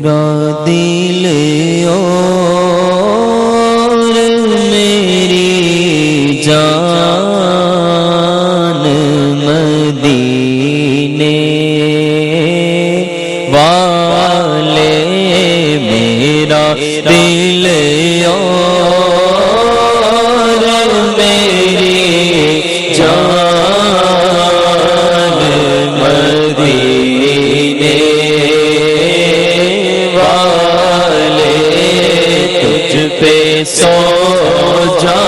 میرا دل اور میری جان مدینے والے، میرا دل اور میری جان مدینے والے، تجھ پہ سو جان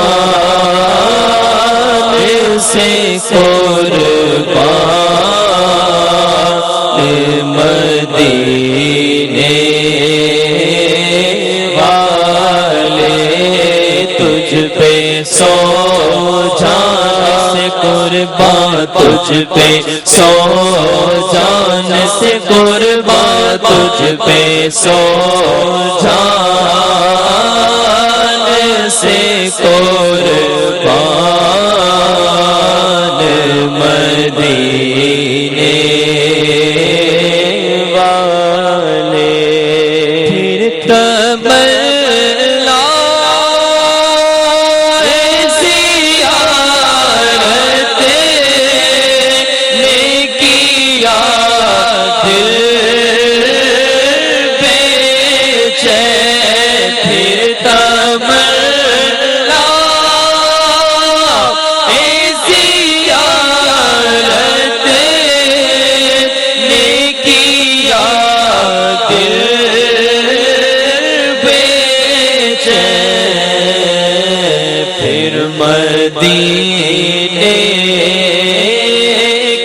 سے قربان مدینے والے، تجھ پہ سو جان سے قربان، تجھ پہ سو جان سے قربان، تجھ پہ سو جان سے قربان مدینے والے۔ پھر تمنا زیارت نے کیا دل بے چین، پھر تمنا زیارت نے کیا دل بے چین، پھر مدینے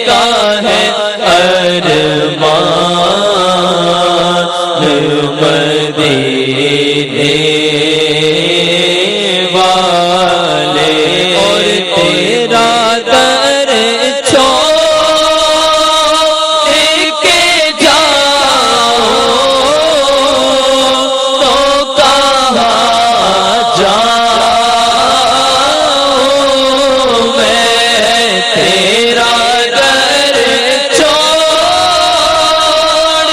کا ہے ارمان مدینے والے، اور تیرا در چھوڑ کے جاؤ تو کہاں جاؤں میں، تیرا در چھوڑ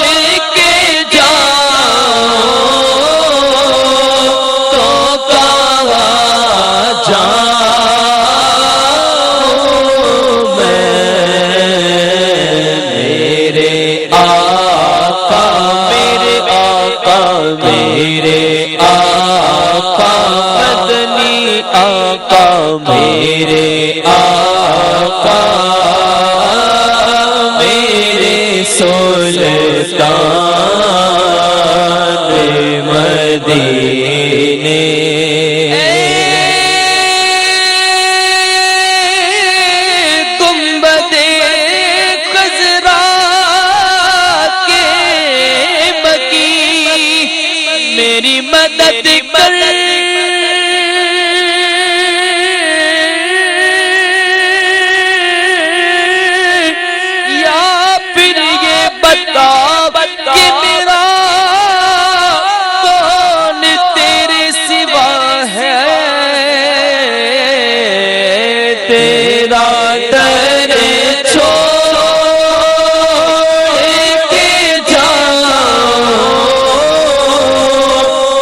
کے جاؤں تو کہاں جاؤں میں، میرے آقا میرے آقا میرے آقا مدنی آقا میرے آقا میرے سلطان مدینے، گنبد خضرا کے بقی میری مدد کر، یا پھر یہ بتا کہ میرا کون تیرے سوا ہے، تیرا در چھوڑ کے جاؤں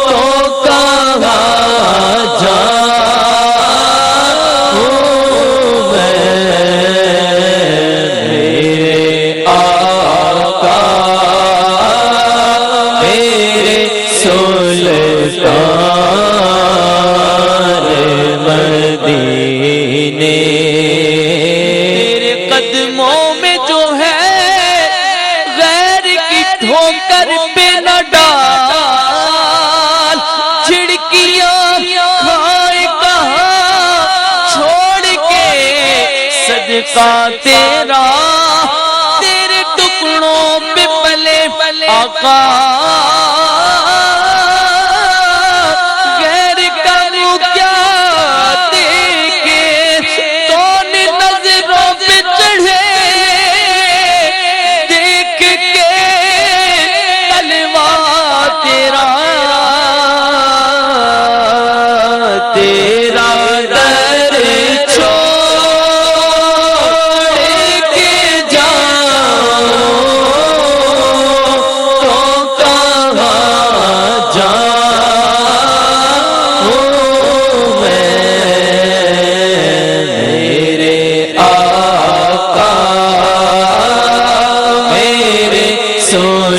تو کہاں جاؤں میں، میرے آقا میرے سلطان مدینے، تیرے قدموں میں جو ہے غیر کی ٹھوکر پہ نہ ڈال، چھڑکیاں کھائے کہاں چھوڑ کے صدقہ تیرا، تیرے ٹکڑوں پہ پلے آقا، غیر کا منہ کیا دیکھے، کون نظروں پہ چڑھے، دیکھ کے تلوا تیرا، تیرا در چھوڑ کے جاؤں تو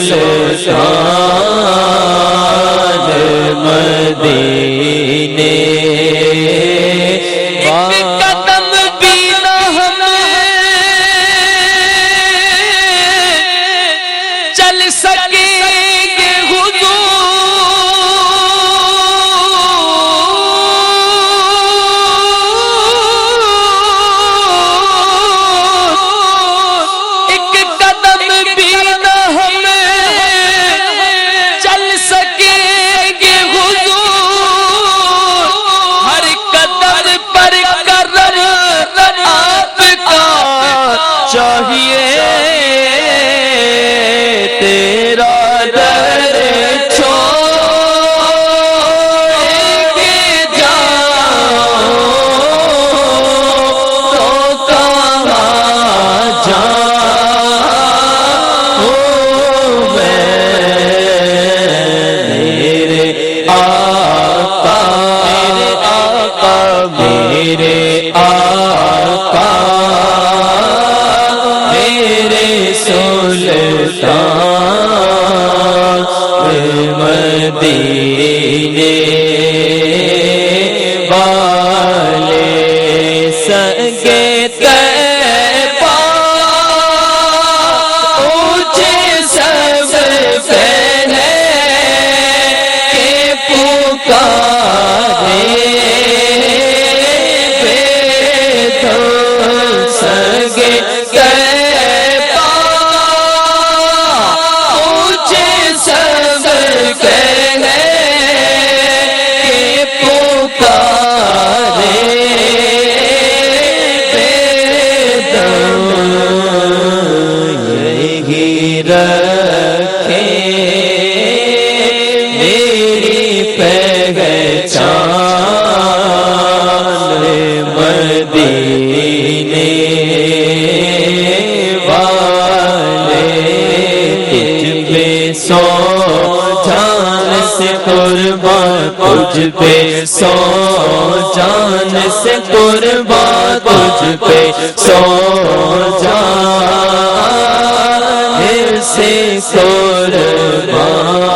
سلطان مدینے چاہیے تیرا در چھوڑ کے جاؤ تو کہاں جاؤں میرے آقا میرے آقا سلطان مدینے والے سنگے طیبہ اونچے سب پہلے کے پکارے بے دل سنگے رکھے میری پہچان مدینے والے تجھ پہ سو جان سے قربان تجھ پہ سو جان سے قربان تجھ پہ سو جان سے قربان